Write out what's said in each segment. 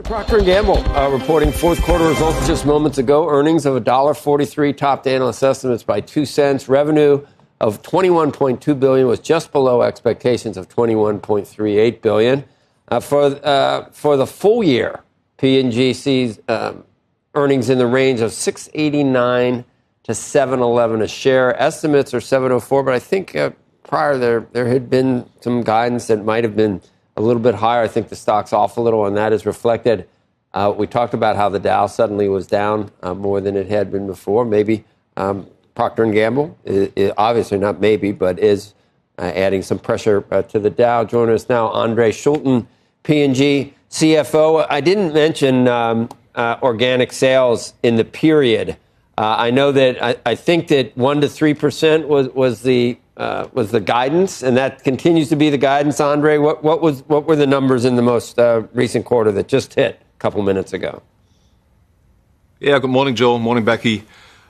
Procter & Gamble reporting fourth quarter results just moments ago. Earnings of $1.43 topped analyst estimates by 2 cents. Revenue of $21.2 billion was just below expectations of $21.38 billion. For the full year, P&G sees earnings in the range of $6.89 to $7.11 a share. Estimates are $7.04, but I think prior there had been some guidance that might have been a little bit higher. I think the stock's off a little, and that is reflected. We talked about how the Dow suddenly was down more than it had been before. Maybe Procter & Gamble, obviously not maybe, but is adding some pressure to the Dow. Joining us now, Andre Schulten, P&G CFO. I didn't mention organic sales in the period. I know that I think that 1% to 3% was the guidance, and that continues to be the guidance. Andre, what were the numbers in the most recent quarter that just hit a couple minutes ago? Yeah, good morning, Joe. Morning, Becky.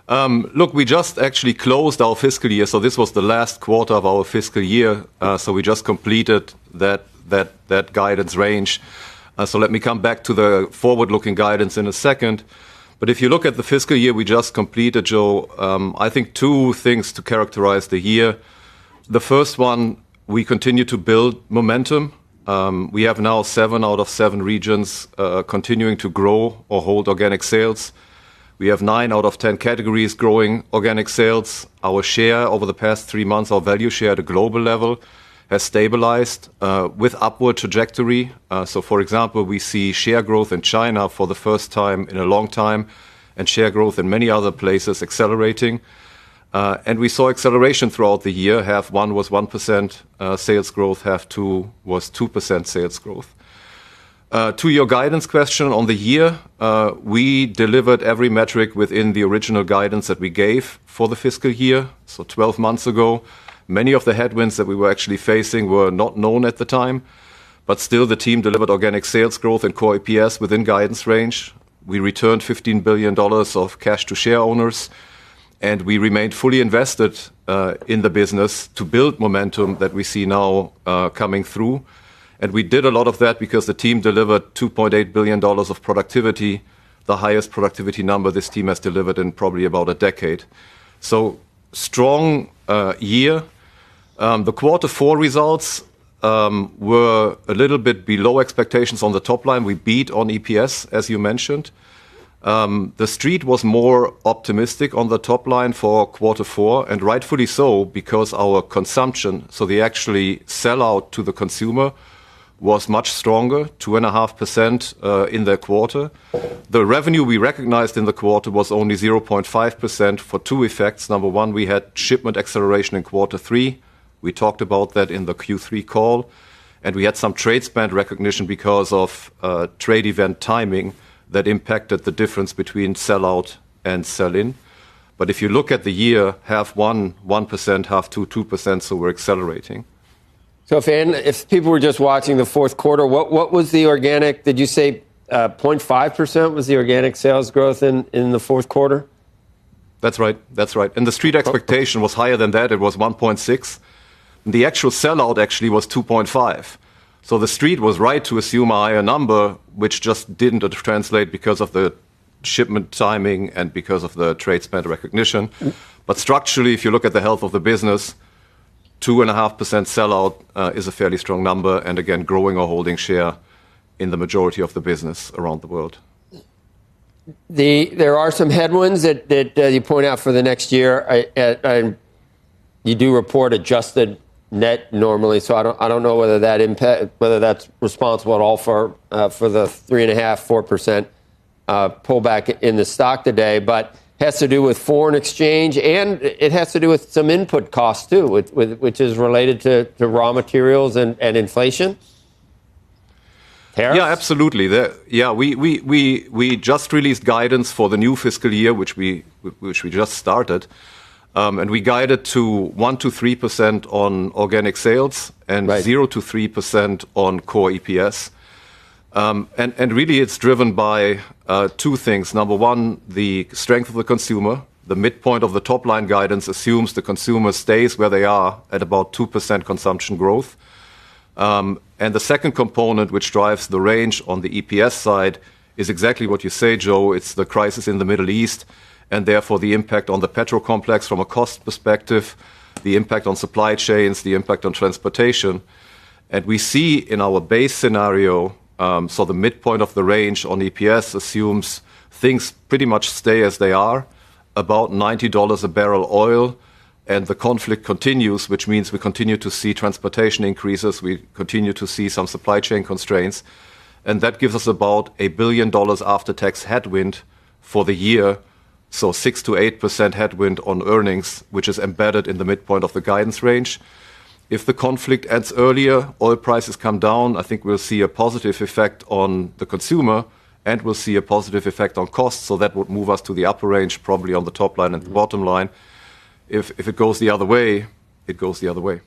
Look, we just actually closed our fiscal year, so this was the last quarter of our fiscal year. So we just completed that guidance range. So let me come back to the forward-looking guidance in a second. But if you look at the fiscal year we just completed, Joe, I think two things to characterize the year. The first one, we continue to build momentum. We have now 7 out of 7 regions continuing to grow or hold organic sales. We have 9 out of 10 categories growing organic sales. Our share over the past 3 months, our value share at a global level, has stabilized with upward trajectory. So, for example, we see share growth in China for the first time in a long time, and share growth in many other places accelerating. And we saw acceleration throughout the year. Half one was 1% sales growth, half two was 2% sales growth. To your guidance question on the year, we delivered every metric within the original guidance that we gave for the fiscal year, so 12 months ago. Many of the headwinds that we were actually facing were not known at the time, but still the team delivered organic sales growth and core EPS within guidance range. We returned $15 billion of cash to share owners, and we remained fully invested in the business to build momentum that we see now coming through. And we did a lot of that because the team delivered $2.8 billion of productivity, the highest productivity number this team has delivered in probably about a decade. So strong year. The quarter 4 results were a little bit below expectations on the top line. We beat on EPS, as you mentioned. The street was more optimistic on the top line for quarter 4, and rightfully so, because our consumption, so the actually sell out to the consumer, was much stronger, 2.5% in the quarter. The revenue we recognized in the quarter was only 0.5% for 2 effects. Number one, we had shipment acceleration in quarter 3. We talked about that in the Q3 call. And we had some trade spend recognition because of trade event timing that impacted the difference between sell out and sell in. But if you look at the year, half one, 1%, half two, 2%, so we're accelerating. So if people were just watching the fourth quarter, what was the organic? Did you say 0.5% was the organic sales growth in the fourth quarter? That's right. And the street expectation was higher than that. It was 1.6. The actual sellout actually was 2.5. So the street was right to assume a higher number, which just didn't translate because of the shipment timing and because of the trade spend recognition. But structurally, if you look at the health of the business, 2.5% sellout is a fairly strong number, and again, growing or holding share in the majority of the business around the world. There are some headwinds that you point out for the next year. You do report adjusted net normally, so I don't know whether that's responsible at all for the 3.5-4% pullback in the stock today, but has to do with foreign exchange, and it has to do with some input costs too, which is related to raw materials and inflation. Tariffs? Yeah, absolutely. We just released guidance for the new fiscal year, which we just started, and we guided to 1% to 3% on organic sales and 0 to 3% on core EPS. And really, it's driven by 2 things. Number one, the strength of the consumer. The midpoint of the top line guidance assumes the consumer stays where they are at about 2% consumption growth. And the second component, which drives the range on the EPS side, is exactly what you say, Joe. It's the crisis in the Middle East, and therefore the impact on the petro complex from a cost perspective, the impact on supply chains, the impact on transportation. And we see in our base scenario, so the midpoint of the range on EPS assumes things pretty much stay as they are, about $90 a barrel oil, and the conflict continues, which means we continue to see transportation increases, we continue to see some supply chain constraints, and that gives us about $1 billion after-tax headwind for the year, so 6 to 8% headwind on earnings, which is embedded in the midpoint of the guidance range. If the conflict ends earlier, oil prices come down, I think we'll see a positive effect on the consumer, and we'll see a positive effect on costs, so that would move us to the upper range, probably on the top line and the bottom line. If it goes the other way, it goes the other way.